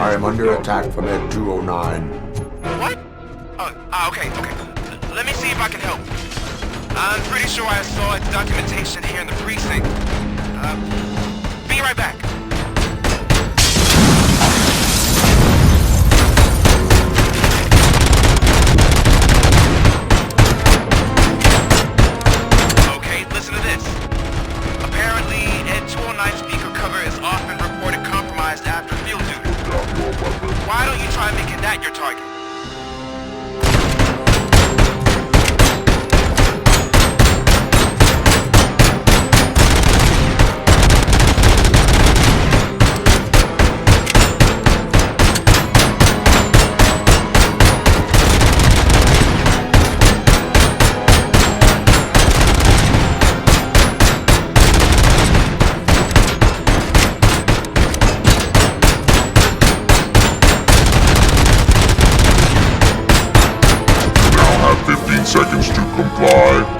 I am under attack from Ed 209. What? Okay. Let me see if I can help. I'm pretty sure I saw its documentation here in the precinct. Be right back. Okay, listen to this. Apparently, Ed 209 speaker cover is often reported compromised after field duty. Why don't you try making that your target? Seconds to comply.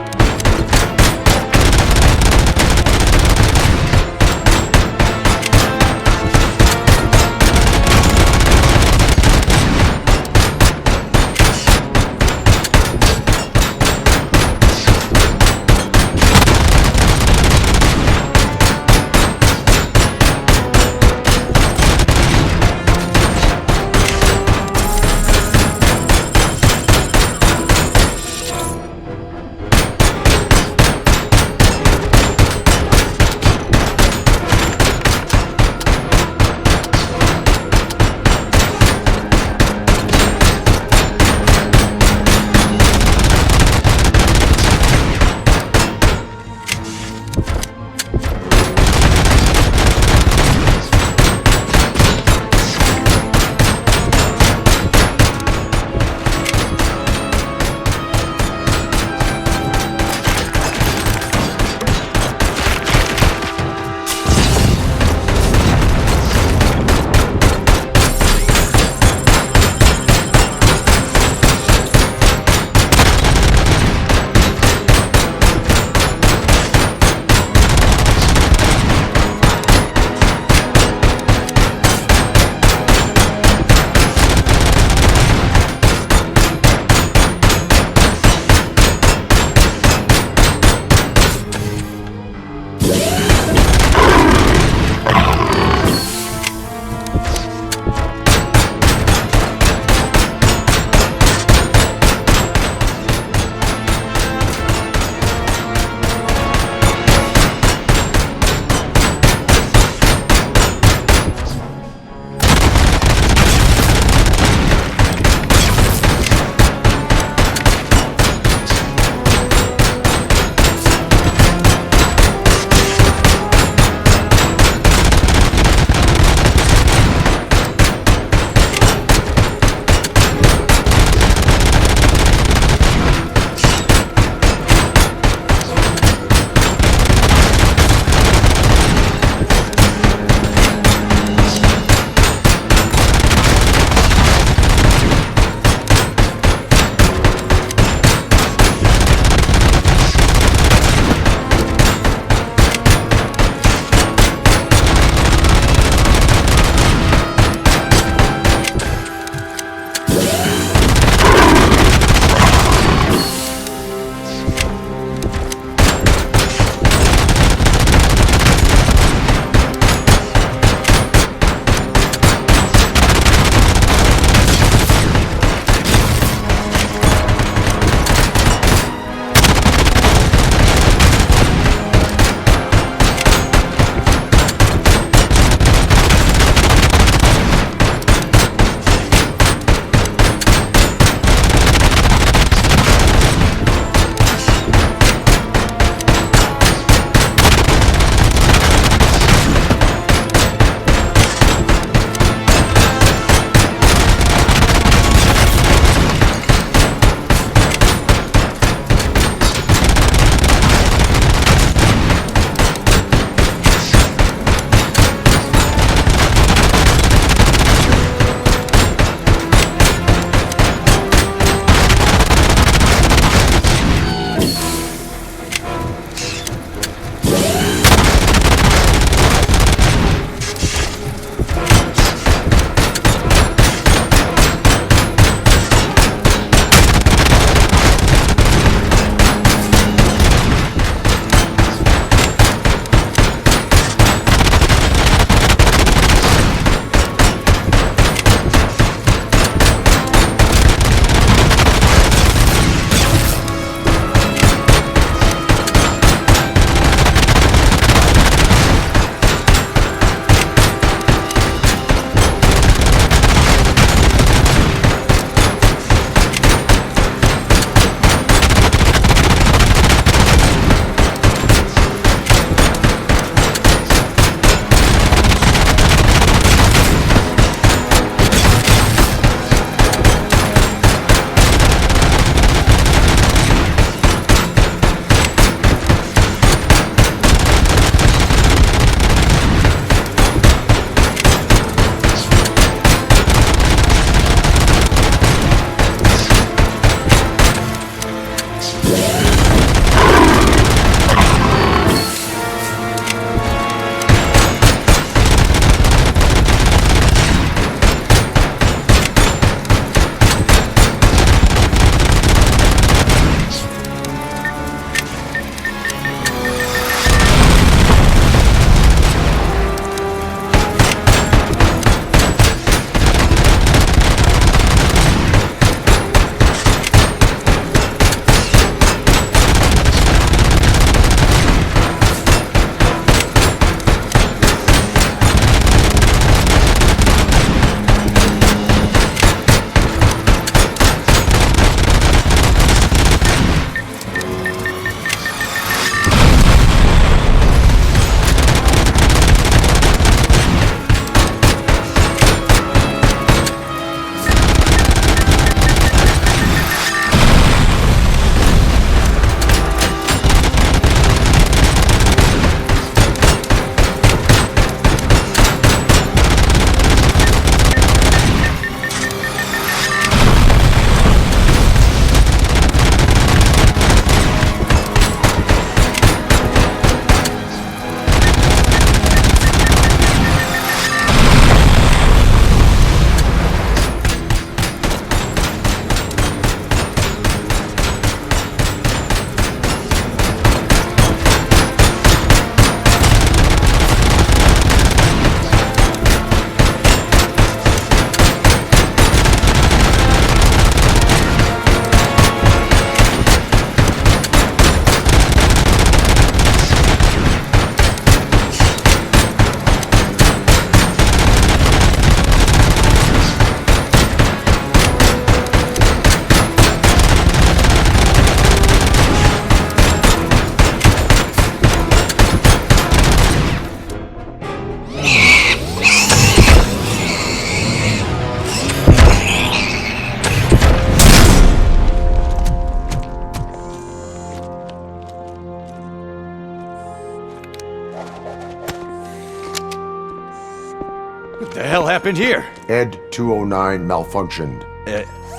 What the hell happened here? Ed 209 malfunctioned.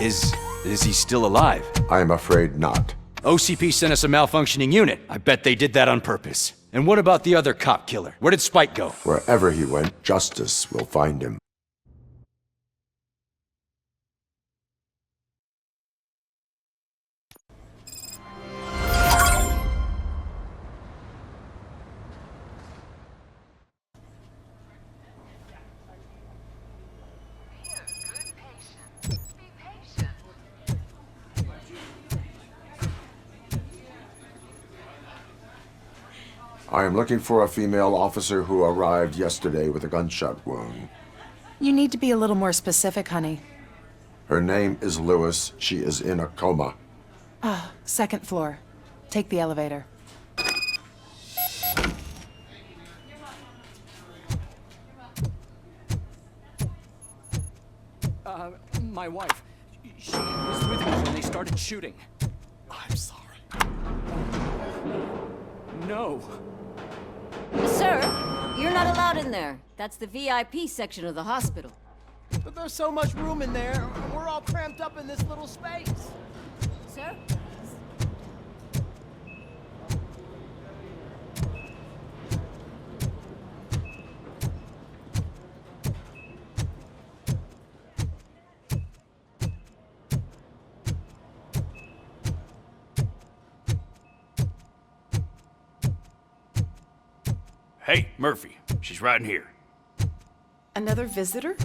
Is he still alive? I am afraid not. OCP sent us a malfunctioning unit. I bet they did that on purpose. And what about the other cop killer? Where did Spike go? Wherever he went, justice will find him. I am looking for a female officer who arrived yesterday with a gunshot wound. You need to be a little more specific, honey. Her name is Lewis. She is in a coma. Second floor. Take the elevator. My wife. She was with me when they started shooting. I'm sorry. No. Sir, you're not allowed in there. That's the VIP section of the hospital. But there's so much room in there, and we're all cramped up in this little space. Sir? Hey, Murphy. She's right in here. Another visitor?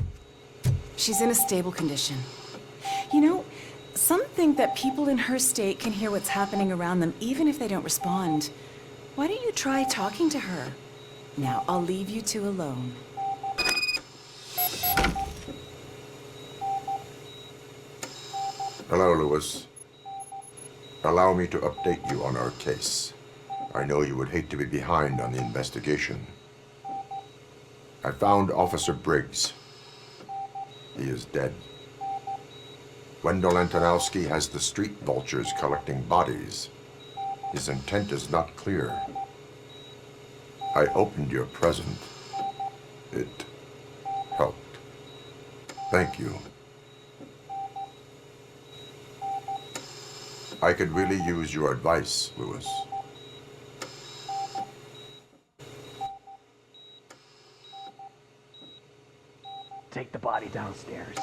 She's in a stable condition. You know, some think that people in her state can hear what's happening around them even if they don't respond. Why don't you try talking to her? Now, I'll leave you two alone. Hello, Lewis. Allow me to update you on our case. I know you would hate to be behind on the investigation. I found Officer Briggs. He is dead. Wendell Antonowski has the street vultures collecting bodies. His intent is not clear. I opened your present. It helped. Thank you. I could really use your advice, Lewis. Take the body downstairs.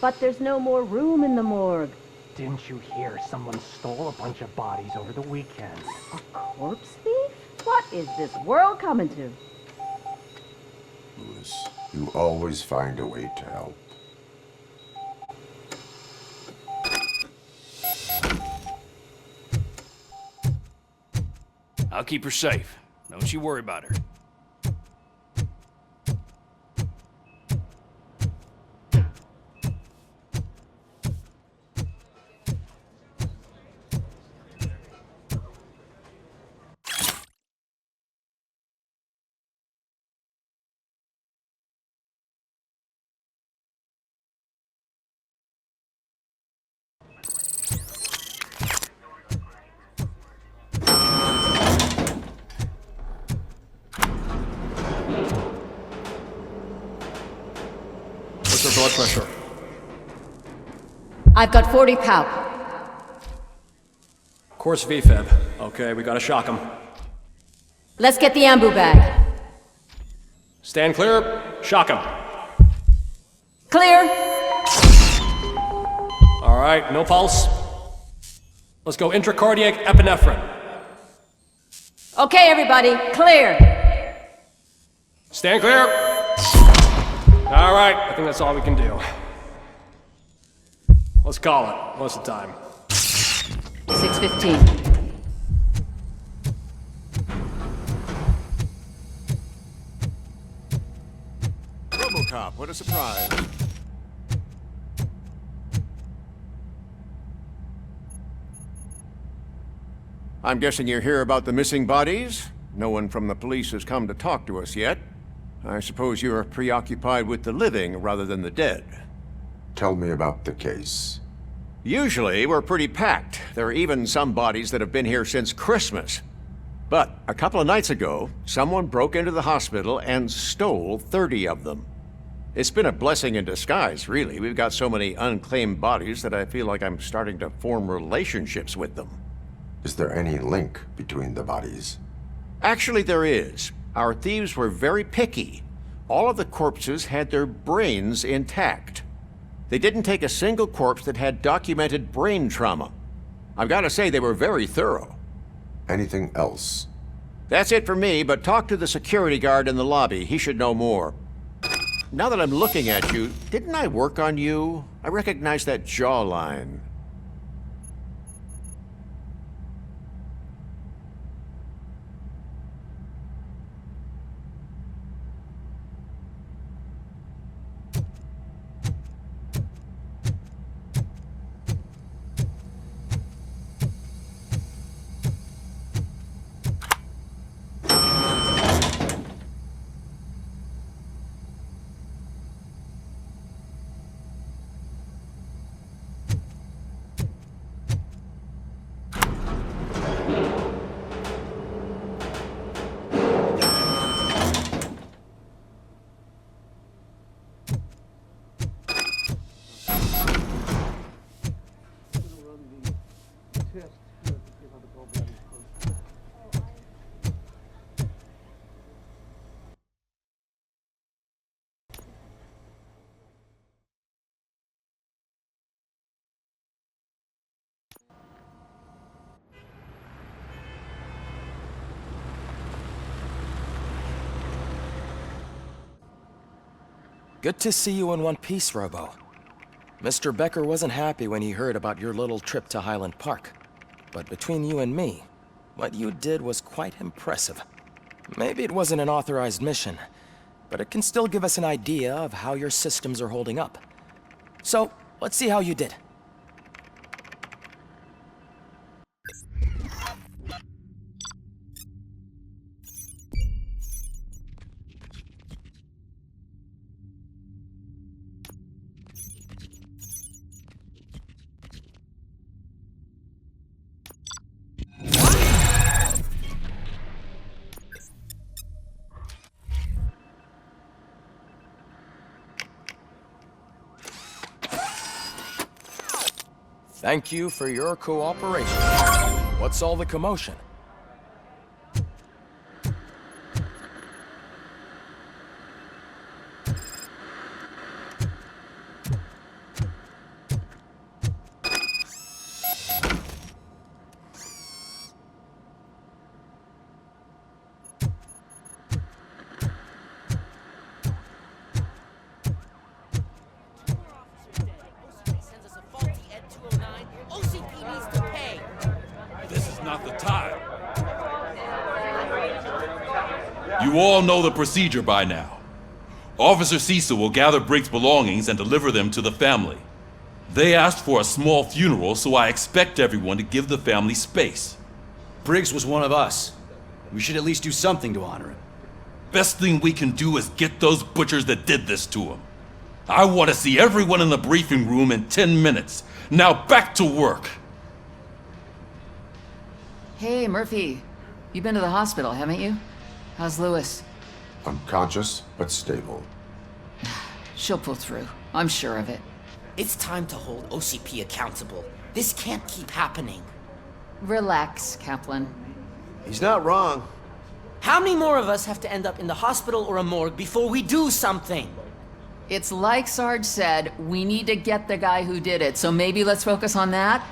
But there's no more room in the morgue. Didn't you hear someone stole a bunch of bodies over the weekend? A corpse thief? What is this world coming to? Lewis, you always find a way to help. I'll keep her safe. Don't you worry about her. What's her blood pressure? I've got 40 pow. Course VFib. Okay, we gotta shock him. Let's get the ambu bag. Stand clear. Shock him. Clear. All right, no pulse. Let's go intracardiac epinephrine. Okay, everybody, clear. Stand clear. All right, I think that's all we can do. Let's call it. What's the time? 6:15. Robocop, what a surprise. I'm guessing you're here about the missing bodies? No one from the police has come to talk to us yet. I suppose you're preoccupied with the living rather than the dead. Tell me about the case. Usually, we're pretty packed. There are even some bodies that have been here since Christmas. But a couple of nights ago, someone broke into the hospital and stole 30 of them. It's been a blessing in disguise, really. We've got so many unclaimed bodies that I feel like I'm starting to form relationships with them. Is there any link between the bodies? Actually, there is. Our thieves were very picky. All of the corpses had their brains intact. They didn't take a single corpse that had documented brain trauma. I've got to say, they were very thorough. Anything else? That's it for me, but talk to the security guard in the lobby. He should know more. Now that I'm looking at you, didn't I work on you? I recognize that jawline. Good to see you in one piece, Robo. Mr. Becker wasn't happy when he heard about your little trip to Highland Park. But between you and me, what you did was quite impressive. Maybe it wasn't an authorized mission, but it can still give us an idea of how your systems are holding up. So, let's see how you did. Thank you for your cooperation. What's all the commotion? You all know the procedure by now. Officer Cecil will gather Briggs' belongings and deliver them to the family. They asked for a small funeral, so I expect everyone to give the family space. Briggs was one of us. We should at least do something to honor him. Best thing we can do is get those butchers that did this to him. I want to see everyone in the briefing room in 10 minutes. Now back to work. Hey, Murphy. You've been to the hospital, haven't you? How's Lewis? Unconscious, but stable. She'll pull through. I'm sure of it. It's time to hold OCP accountable. This can't keep happening. Relax, Kaplan. He's not wrong. How many more of us have to end up in the hospital or a morgue before we do something? It's like Sarge said, we need to get the guy who did it, so maybe let's focus on that?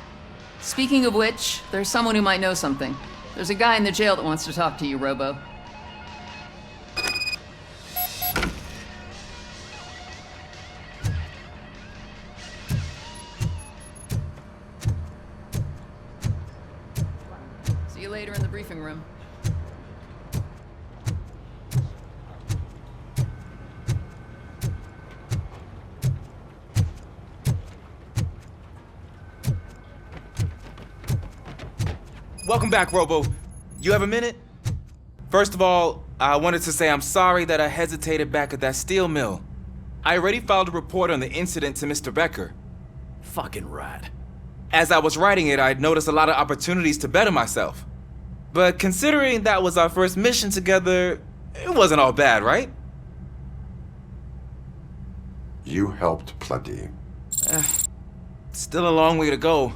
Speaking of which, there's someone who might know something. There's a guy in the jail that wants to talk to you, Robo. See you later in the briefing room. Welcome back, Robo. You have a minute? First of all, I wanted to say I'm sorry that I hesitated back at that steel mill. I already filed a report on the incident to Mr. Becker. Fucking rat. As I was writing it, I'd noticed a lot of opportunities to better myself. But considering that was our first mission together, it wasn't all bad, right? You helped plenty. Still a long way to go.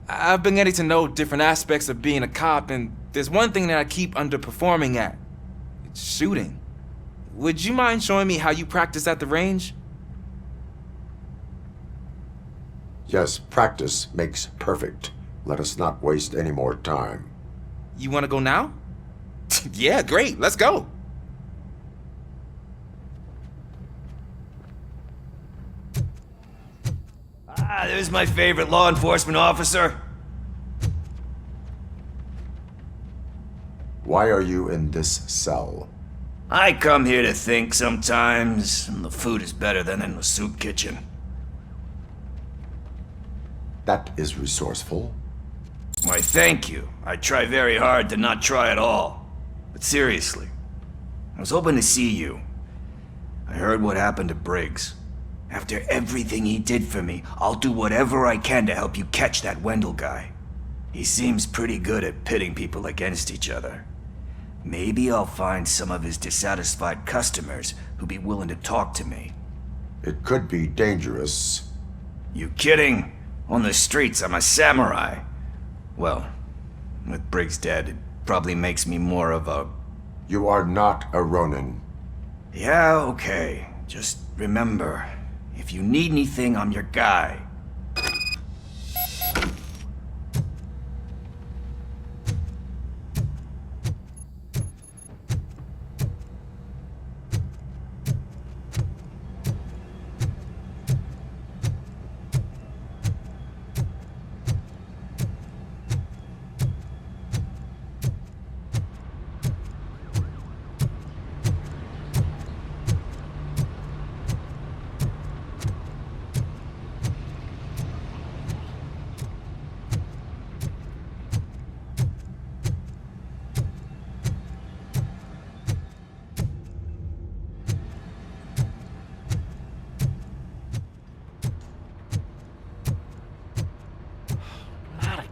I've been getting to know different aspects of being a cop, and there's one thing that I keep underperforming at. It's shooting. Would you mind showing me how you practice at the range? Yes, practice makes perfect. Let us not waste any more time. You want to go now? Yeah, great. Let's go. Ah, there's my favorite law enforcement officer. Why are you in this cell? I come here to think sometimes, and the food is better than in the soup kitchen. That is resourceful. Why, thank you. I try very hard to not try at all. But seriously, I was hoping to see you. I heard what happened to Briggs. After everything he did for me, I'll do whatever I can to help you catch that Wendell guy. He seems pretty good at pitting people against each other. Maybe I'll find some of his dissatisfied customers who'd be willing to talk to me. It could be dangerous. You kidding? On the streets, I'm a samurai. Well, with Briggs dead, it probably makes me more of a... You are not a Ronin. Yeah, okay. Just remember, if you need anything, I'm your guy.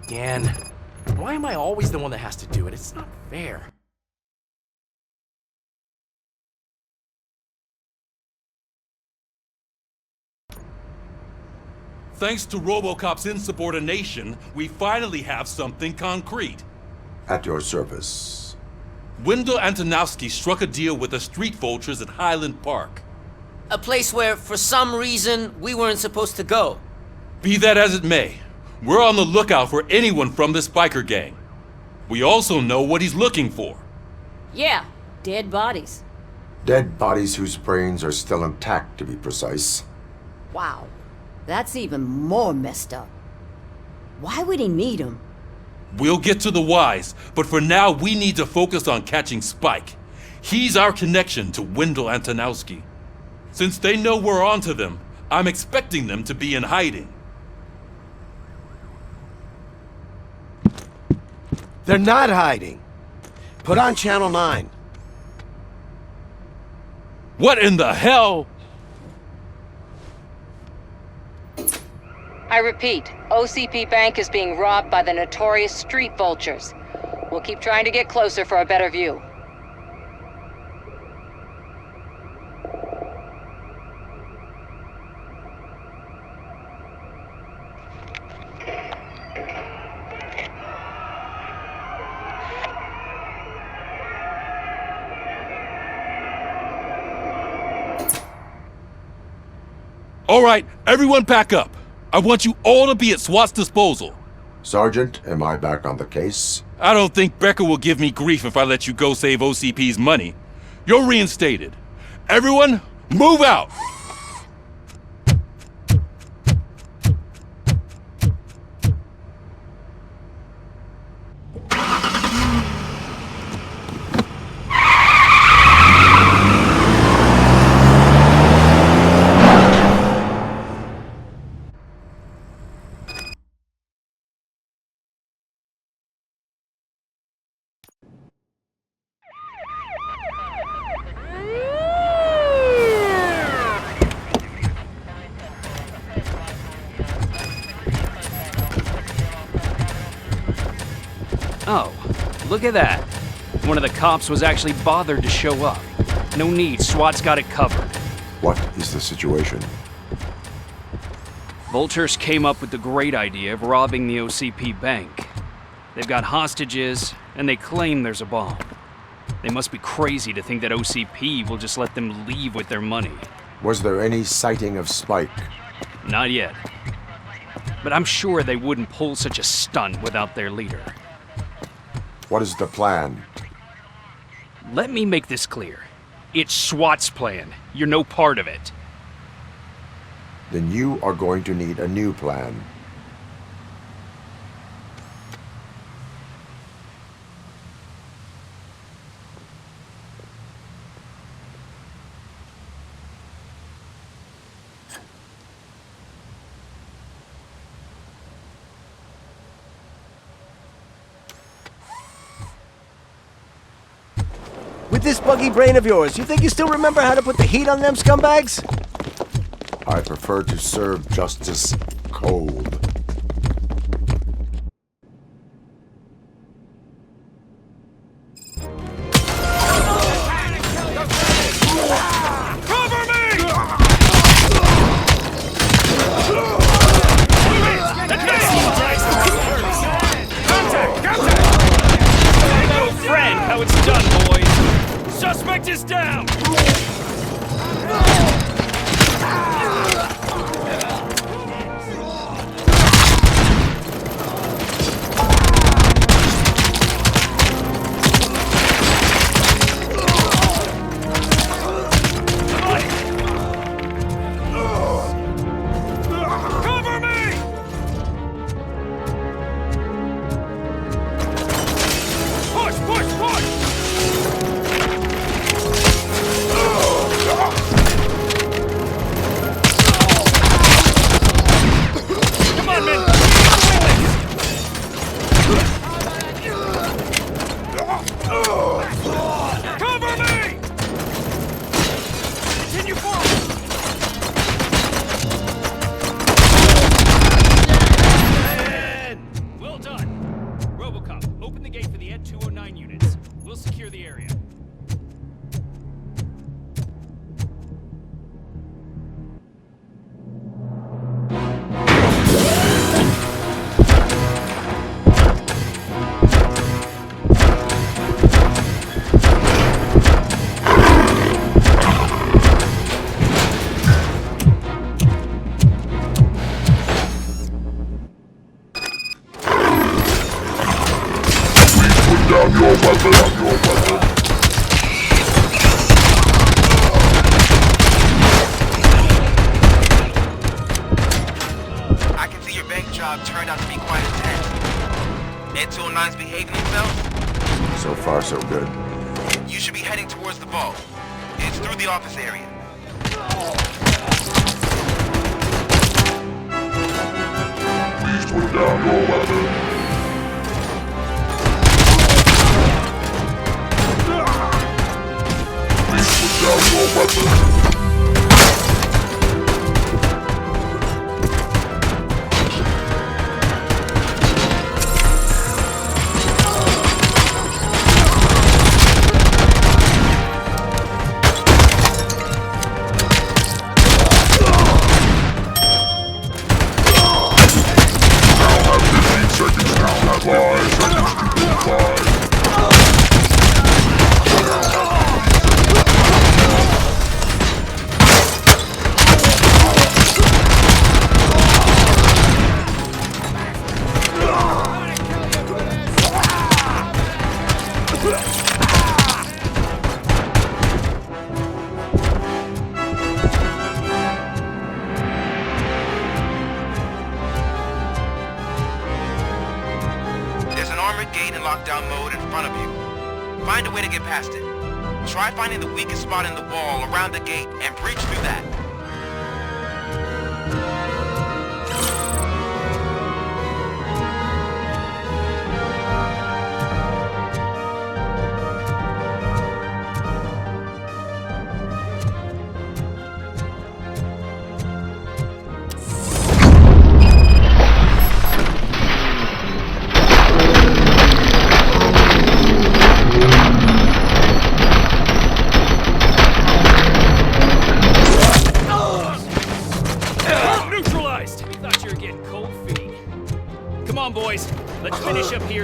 Again. Why am I always the one that has to do it? It's not fair. Thanks to Robocop's insubordination, we finally have something concrete. At your service. Wendell Antonowski struck a deal with the street vultures at Highland Park. A place where, for some reason, we weren't supposed to go. Be that as it may, we're on the lookout for anyone from this biker gang. We also know what he's looking for. Yeah, dead bodies. Dead bodies whose brains are still intact, to be precise. Wow, that's even more messed up. Why would he need them? We'll get to the whys, but for now we need to focus on catching Spike. He's our connection to Wendell Antonowski. Since they know we're onto them, I'm expecting them to be in hiding. They're not hiding. Put on Channel 9. What in the hell? I repeat, OCP Bank is being robbed by the notorious street vultures. We'll keep trying to get closer for a better view. All right, everyone pack up. I want you all to be at SWAT's disposal. Sergeant, am I back on the case? I don't think Becker will give me grief if I let you go save OCP's money. You're reinstated. Everyone, move out! Oh, look at that. One of the cops was actually bothered to show up. No need, SWAT's got it covered. What is the situation? Vultures came up with the great idea of robbing the OCP bank. They've got hostages, and they claim there's a bomb. They must be crazy to think that OCP will just let them leave with their money. Was there any sighting of Spike? Not yet. But I'm sure they wouldn't pull such a stunt without their leader. What is the plan? Let me make this clear. It's SWAT's plan. You're no part of it. Then you are going to need a new plan. With this buggy brain of yours, you think you still remember how to put the heat on them scumbags? I prefer to serve justice cold. Suspect is down! Robocop, open the gate for the Ed 209 units. We'll secure the area. Down your weapon, I can see your bank job turned out to be quite intense. Ed 209's behaving himself? So far, so good. You should be heading towards the vault. It's through the office area. Please put down your weapon. Down your weapon. Gate in lockdown mode in front of you. Find a way to get past it. Try finding the weakest spot in the wall around the gate and breach through that.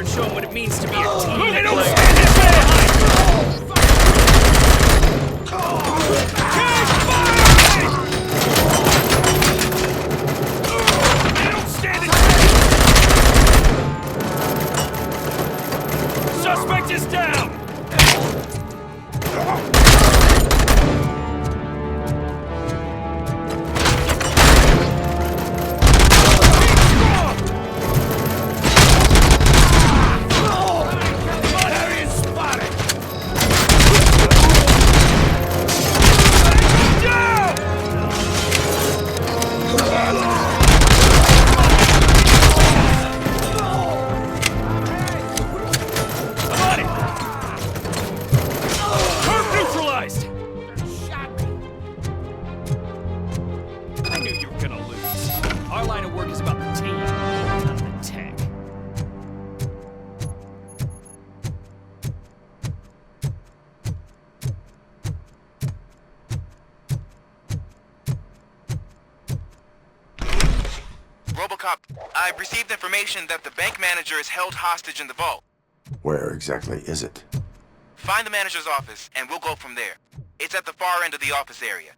show him what it means to be a team They don't player. stand a Suspect is down! Robocop, I've received information that the bank manager is held hostage in the vault. Where exactly is it? Find the manager's office, and we'll go from there. It's at the far end of the office area.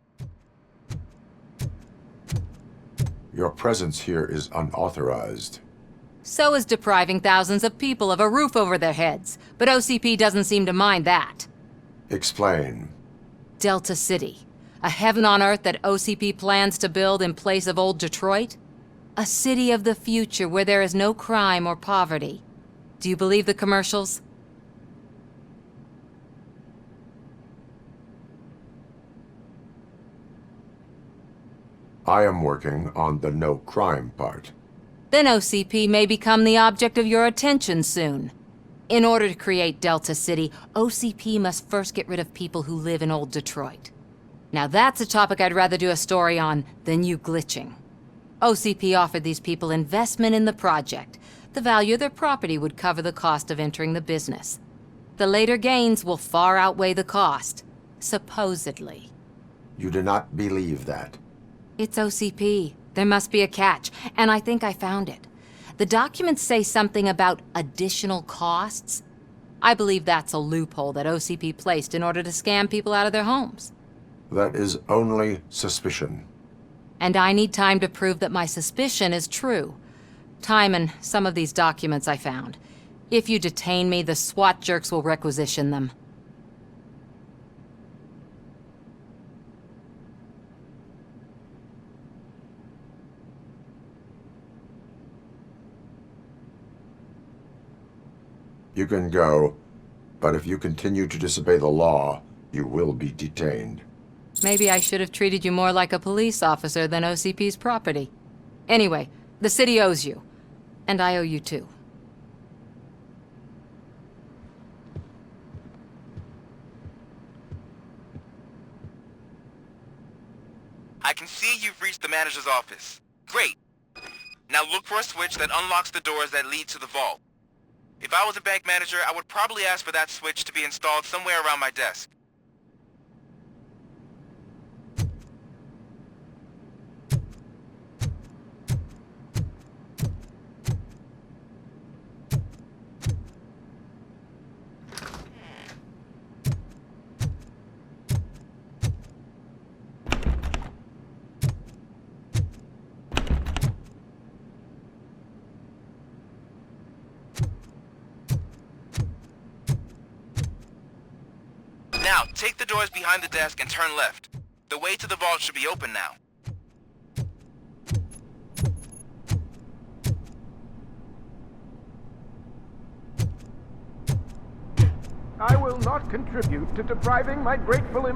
Your presence here is unauthorized. So is depriving thousands of people of a roof over their heads. But OCP doesn't seem to mind that. Explain. Delta City. A heaven on earth that OCP plans to build in place of old Detroit? A city of the future where there is no crime or poverty. Do you believe the commercials? I am working on the no crime part. Then OCP may become the object of your attention soon. In order to create Delta City, OCP must first get rid of people who live in old Detroit. Now that's a topic I'd rather do a story on than you glitching. OCP offered these people investment in the project. The value of their property would cover the cost of entering the business. The later gains will far outweigh the cost, supposedly. You do not believe that? It's OCP. There must be a catch, and I think I found it. The documents say something about additional costs. I believe that's a loophole that OCP placed in order to scam people out of their homes. That is only suspicion. And I need time to prove that my suspicion is true. Time and some of these documents I found. If you detain me, the SWAT jerks will requisition them. You can go, but if you continue to disobey the law, you will be detained. Maybe I should have treated you more like a police officer than OCP's property. Anyway, the city owes you. And I owe you too. I can see you've reached the manager's office. Great. Now look for a switch that unlocks the doors that lead to the vault. If I was a bank manager, I would probably ask for that switch to be installed somewhere around my desk. Now, take the doors behind the desk and turn left. The way to the vault should be open now. I will not contribute to depriving my grateful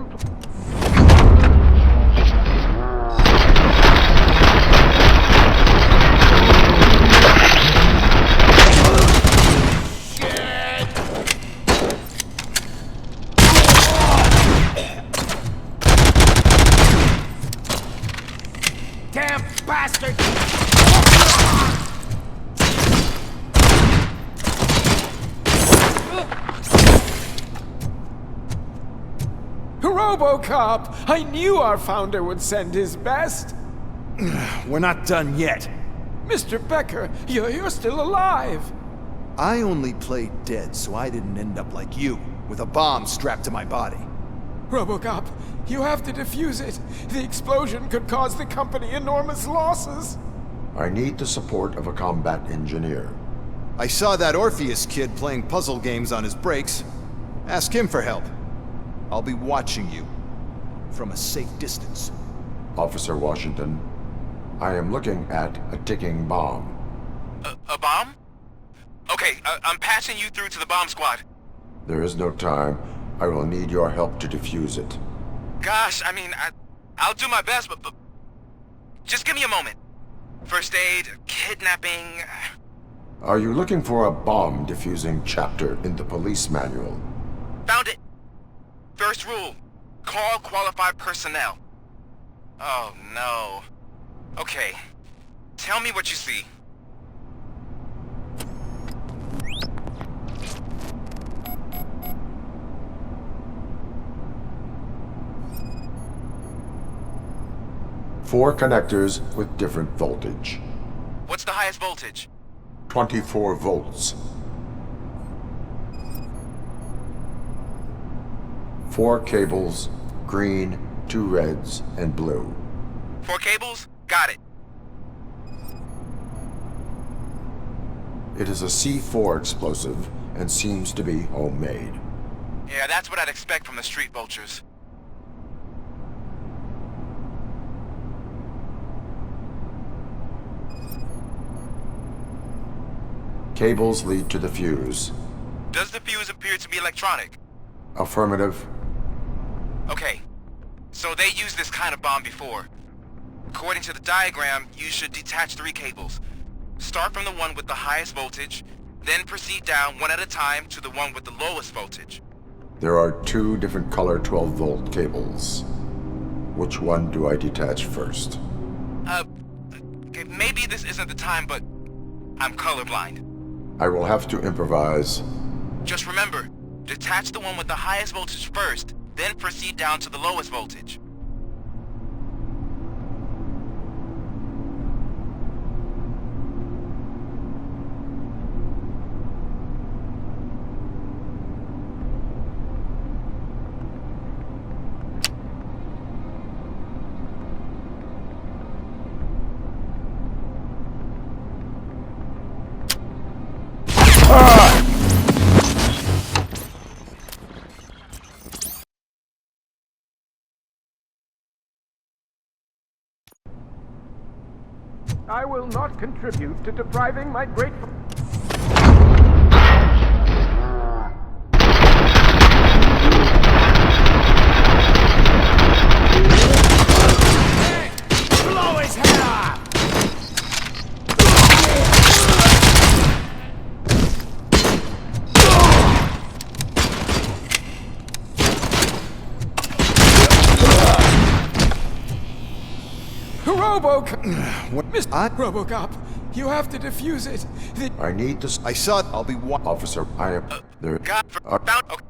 Damn bastard! Robocop! I knew our founder would send his best. We're not done yet. Mr. Becker, you're still alive. I only played dead so I didn't end up like you, with a bomb strapped to my body. Robocop, you have to defuse it. The explosion could cause the company enormous losses. I need the support of a combat engineer. I saw that Orpheus kid playing puzzle games on his breaks. Ask him for help. I'll be watching you from a safe distance. Officer Washington, I am looking at a ticking bomb. A bomb? Okay, I'm passing you through to the bomb squad. There is no time. I will need your help to defuse it. Gosh, I mean, I'll do my best, but just give me a moment. First aid, kidnapping... Are you looking for a bomb defusing chapter in the police manual? Found it! First rule, call qualified personnel. Oh no. Okay, tell me what you see. Four connectors with different voltage. What's the highest voltage? 24 volts. 4 cables, green, 2 reds, and blue. 4 cables? Got it. It is a C4 explosive and seems to be homemade. Yeah, that's what I'd expect from the street vultures. Cables lead to the fuse. Does the fuse appear to be electronic? Affirmative. Okay, so they used this kind of bomb before. According to the diagram, you should detach 3 cables. Start from the one with the highest voltage, then proceed down one at a time to the one with the lowest voltage. There are 2 different color 12-volt cables. Which one do I detach first? Okay, maybe this isn't the time, but I'm colorblind. I will have to improvise. Just remember, detach the one with the highest voltage first, then proceed down to the lowest voltage. I will not contribute to depriving my grateful... Blow his head off! Robocop, you have to defuse it. I need to... I saw it. I'll be Officer, I am... There... Found... Okay.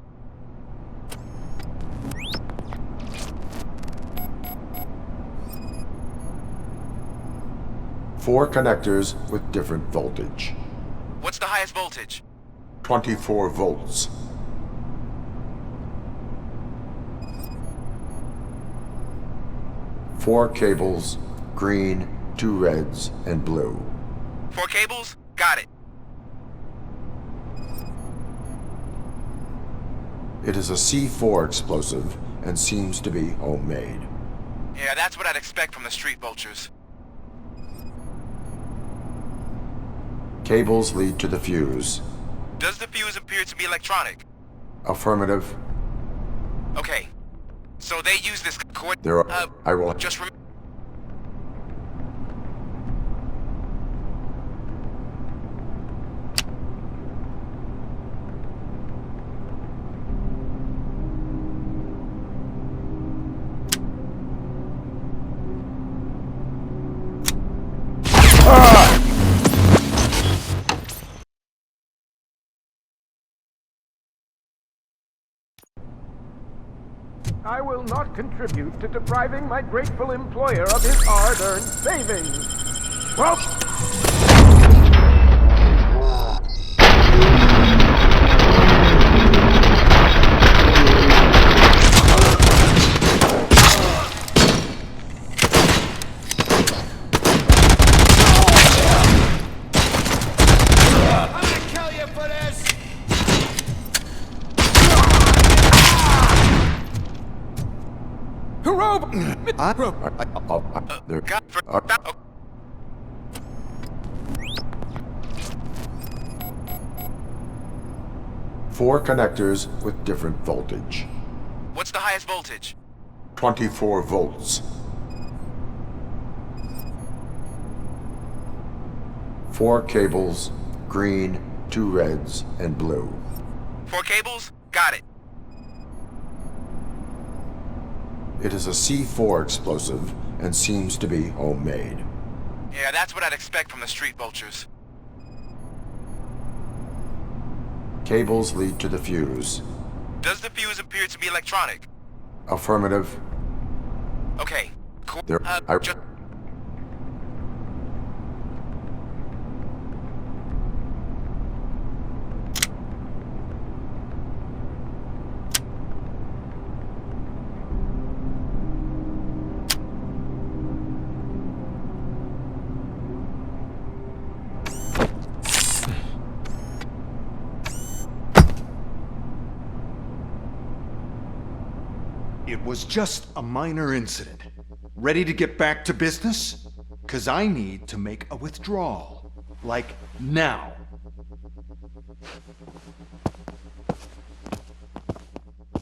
Four connectors with different voltage. What's the highest voltage? 24 volts. 4 cables, green, 2 reds, and blue. 4 cables? Got it. It is a C4 explosive and seems to be homemade. Yeah, that's what I'd expect from the street vultures. Cables lead to the fuse. Does the fuse appear to be electronic? Affirmative. Okay, so they use this cord... There are... I will... Just remember... I will not contribute to depriving my grateful employer of his hard-earned savings. Well... Four connectors with different voltage. What's the highest voltage? 24 volts. 4 cables, green, 2 reds, and blue. 4 cables? Got it. It is a C4 explosive and seems to be homemade. Yeah, that's what I'd expect from the street vultures. Cables lead to the fuse. Does the fuse appear to be electronic? Affirmative. Okay, cool. It was just a minor incident. Ready to get back to business? 'Cause I need to make a withdrawal. Like, now.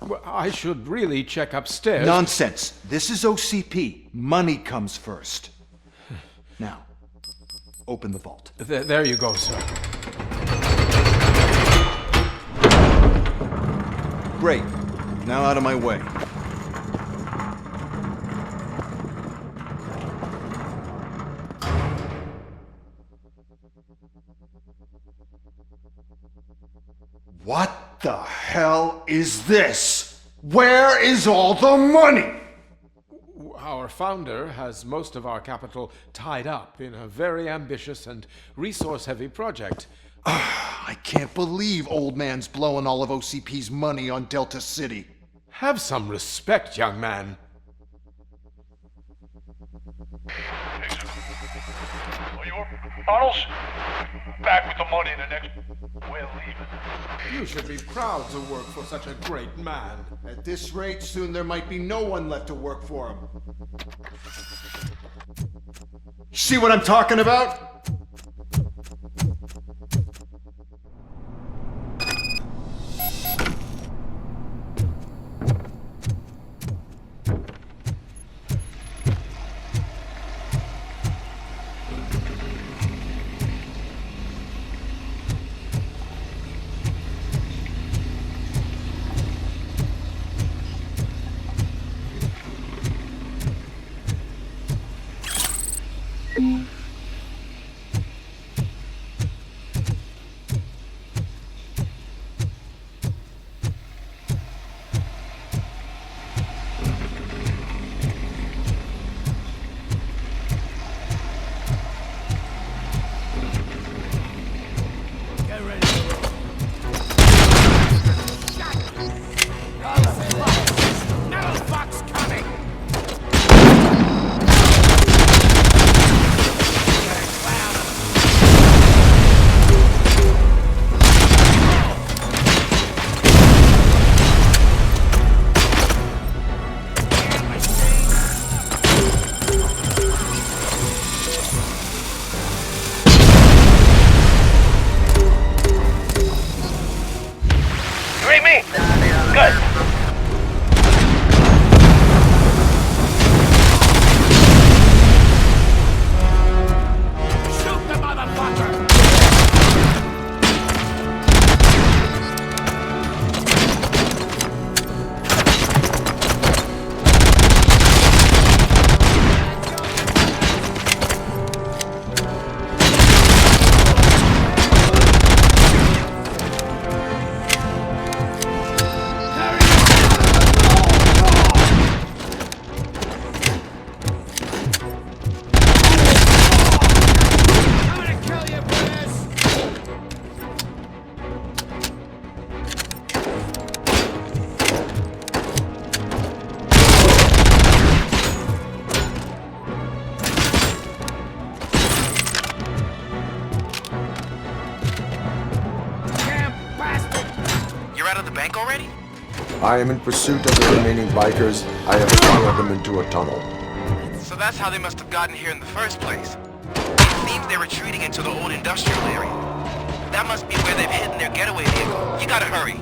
Well, I should really check upstairs. Nonsense. This is OCP. Money comes first. Now, open the vault. There you go, sir. Great. Now out of my way. What the hell is this? Where is all the money? Our founder has most of our capital tied up in a very ambitious and resource-heavy project. I can't believe old man's blowing all of OCP's money on Delta City. Have some respect, young man. Bottles? Back with the money in the next... We're leaving. You should be proud to work for such a great man. At this rate, soon there might be no one left to work for him. See what I'm talking about? I am in pursuit of the remaining bikers. I have followed them into a tunnel. So that's how they must have gotten here in the first place. It seems they're retreating into the old industrial area. That must be where they've hidden their getaway vehicle. You gotta hurry.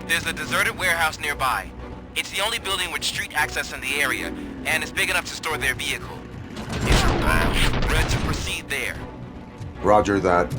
There's a deserted warehouse nearby. It's the only building with street access in the area, and it's big enough to store their vehicle. If you're ready to proceed there. Roger that.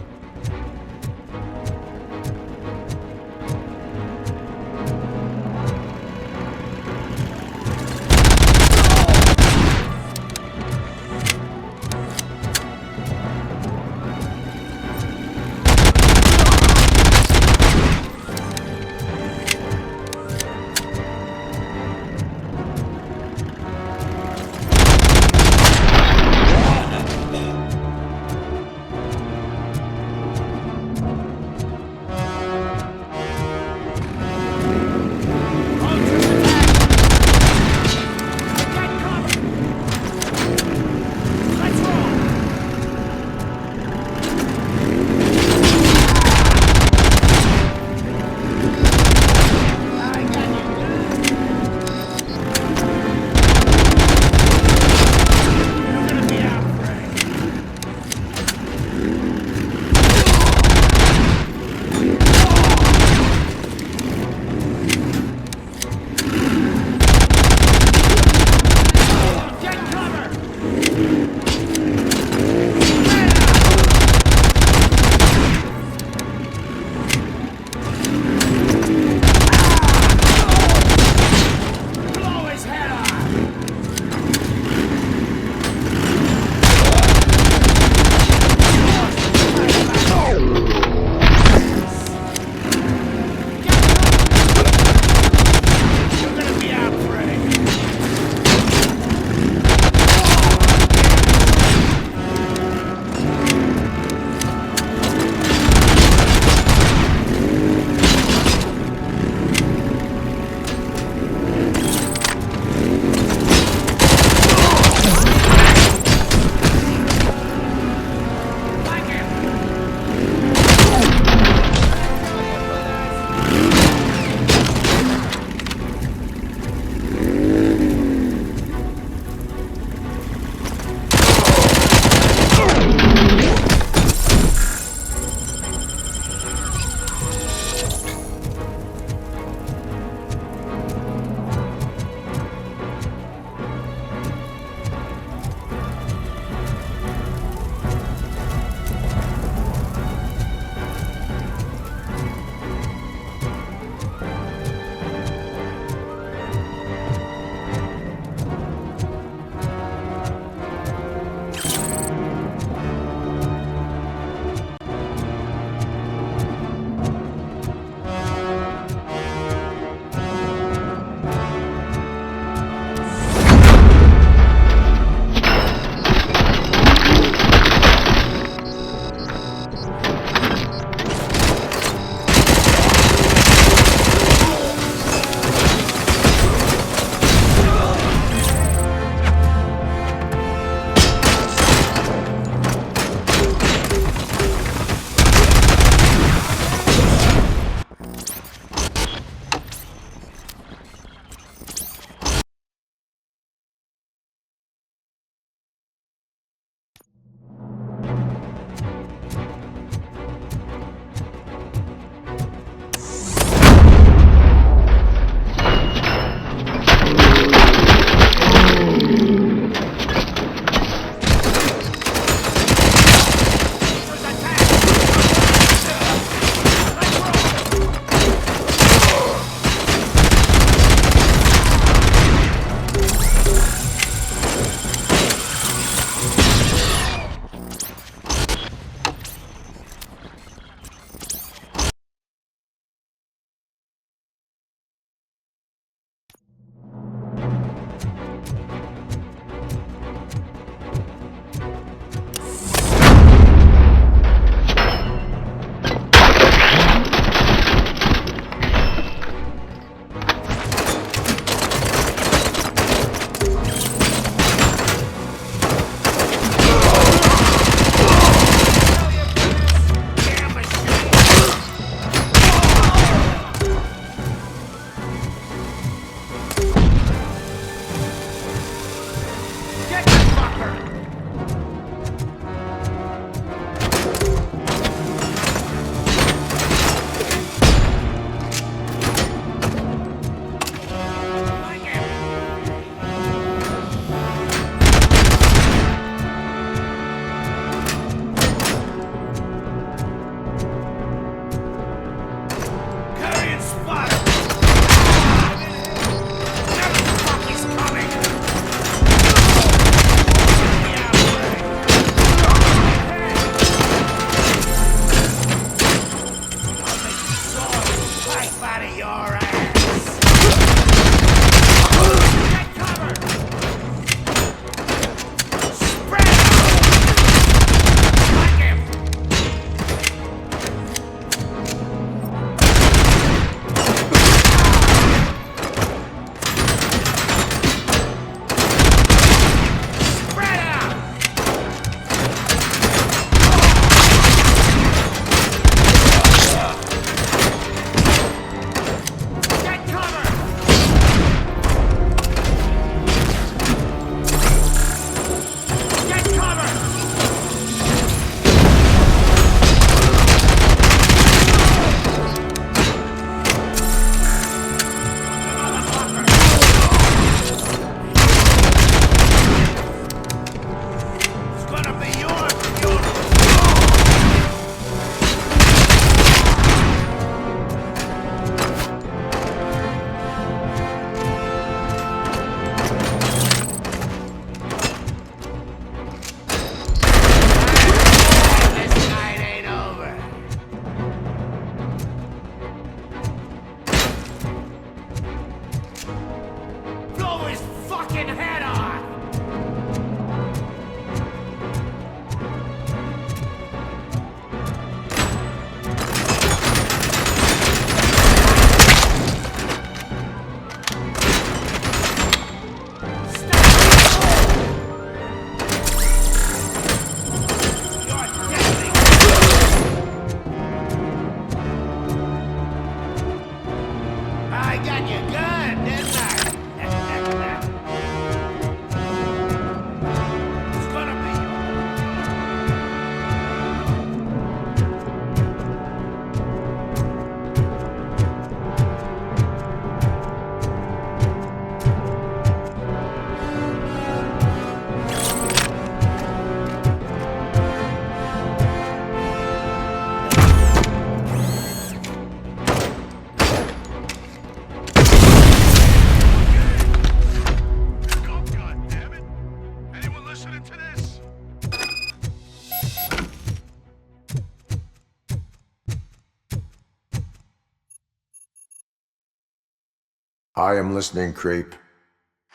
I am listening, Creep.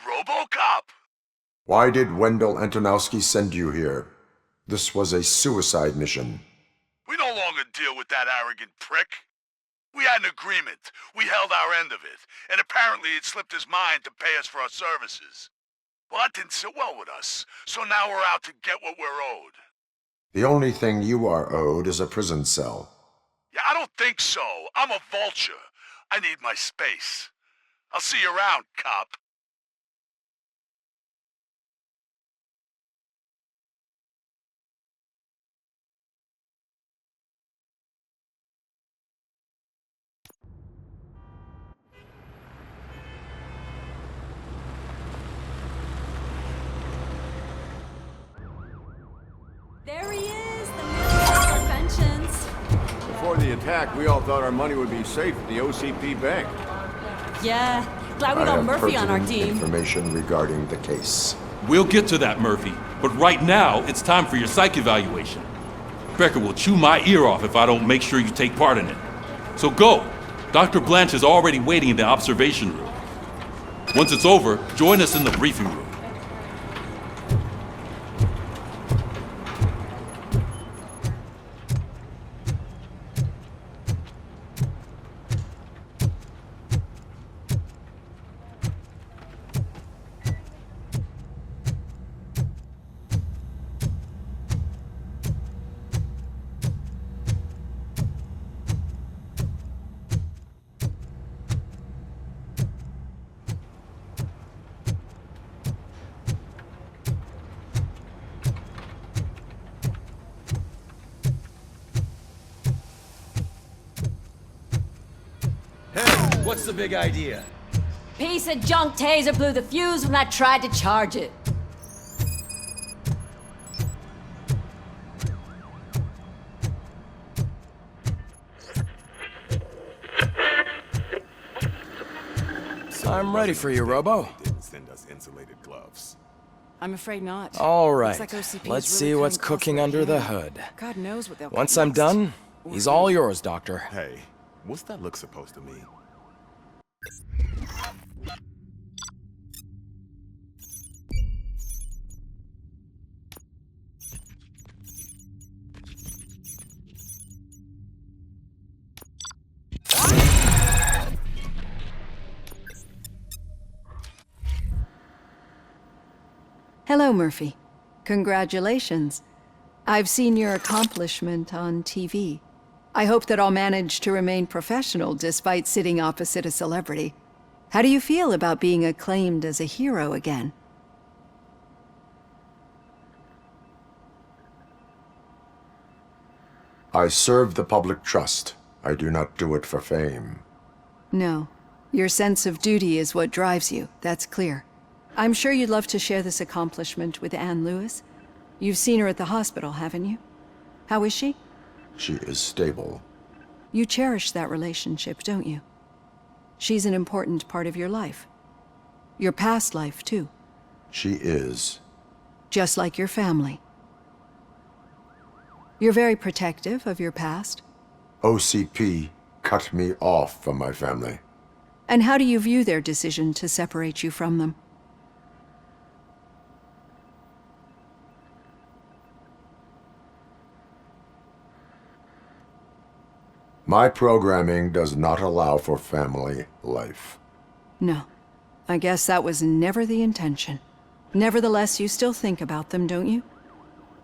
Robocop! Why did Wendell Antonowski send you here? This was a suicide mission. We no longer deal with that arrogant prick. We had an agreement. We held our end of it. And apparently it slipped his mind to pay us for our services. Well, that didn't sit well with us. So now we're out to get what we're owed. The only thing you are owed is a prison cell. Yeah, I don't think so. I'm a vulture. I need my space. I'll see you around, cop. There he is, the man of inventions. Before the attack, we all thought our money would be safe at the OCP bank. Yeah, glad we I got have Murphy on our pertinent team. information regarding the case. We'll get to that, Murphy. But right now, it's time for your psych evaluation. Becker will chew my ear off if I don't make sure you take part in it. So go. Dr. Blanche is already waiting in the observation room. Once it's over, join us in the briefing room. What's the big idea? Piece of junk taser blew the fuse when I tried to charge it. I'm ready for you, Robo. Send us insulated gloves. I'm afraid not. All right. Looks like OCP is Let's really see what's cutting close cooking to under the hand. hood. God knows what they'll Once cut I'm next. done, he's all yours, Doctor. Hey, what's that look supposed to mean? Hello, Murphy. Congratulations. I've seen your accomplishment on TV. I hope that I'll manage to remain professional despite sitting opposite a celebrity. How do you feel about being acclaimed as a hero again? I serve the public trust. I do not do it for fame. No. Your sense of duty is what drives you, that's clear. I'm sure you'd love to share this accomplishment with Anne Lewis. You've seen her at the hospital, haven't you? How is she? She is stable. You cherish that relationship, don't you? She's an important part of your life. Your past life, too. She is. Just like your family. You're very protective of your past. OCP cut me off from my family. And how do you view their decision to separate you from them? My programming does not allow for family life. No. I guess that was never the intention. Nevertheless, you still think about them, don't you?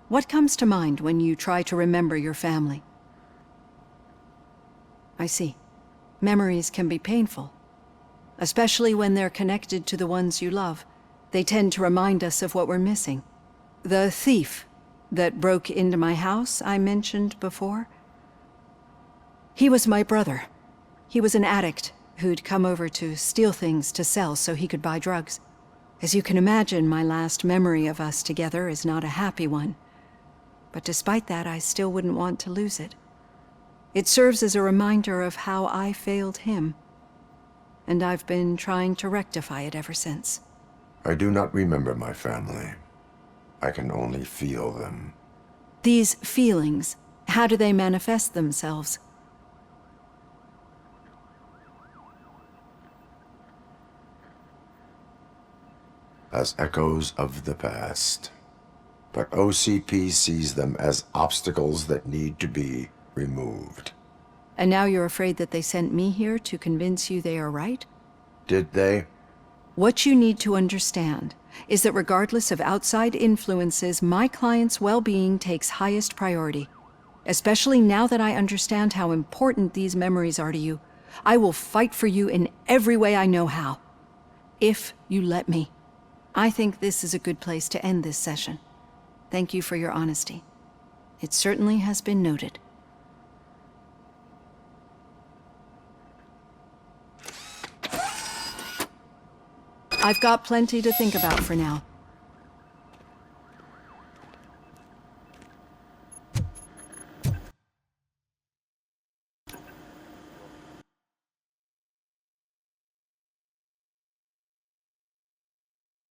What comes to mind when you try to remember your family? I see. Memories can be painful. Especially when they're connected to the ones you love. They tend to remind us of what we're missing. The thief that broke into my house I mentioned before? He was my brother. He was an addict who'd come over to steal things to sell so he could buy drugs. As you can imagine, my last memory of us together is not a happy one. But despite that, I still wouldn't want to lose it. It serves as a reminder of how I failed him. And I've been trying to rectify it ever since. I do not remember my family. I can only feel them. These feelings, how do they manifest themselves? as echoes of the past. But OCP sees them as obstacles that need to be removed. And now you're afraid that they sent me here to convince you they are right? Did they? What you need to understand is that regardless of outside influences, my client's well-being takes highest priority. Especially now that I understand how important these memories are to you. I will fight for you in every way I know how. If you let me. I think this is a good place to end this session. Thank you for your honesty. It certainly has been noted. I've got plenty to think about for now.